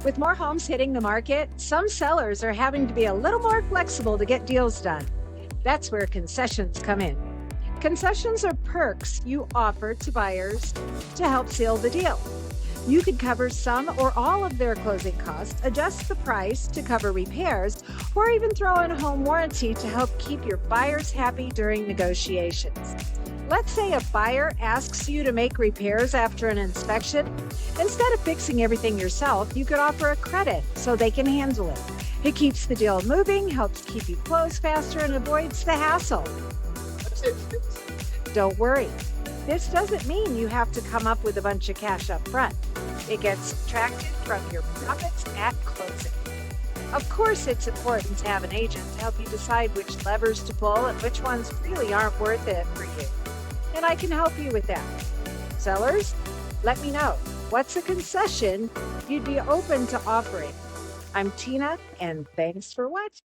With more homes hitting the market, some sellers are having to be a little more flexible to get deals done. That's where concessions come in. Concessions are perks you offer to buyers to help seal the deal. You could cover some or all of their closing costs, adjust the price to cover repairs, or even throw in a home warranty to help keep your buyers happy during negotiations. Let's say a buyer asks you to make repairs after an inspection. Instead of fixing everything yourself, you could offer a credit so they can handle it. It keeps the deal moving, helps keep you closed faster, and avoids the hassle. Don't worry. This doesn't mean you have to come up with a bunch of cash up front. It gets subtracted from your profits at closing. Of course, it's important to have an agent to help you decide which levers to pull and which ones really aren't worth it for you. And I can help you with that. Sellers, let me know. What's a concession you'd be open to offering? I'm Tina, and thanks for watching.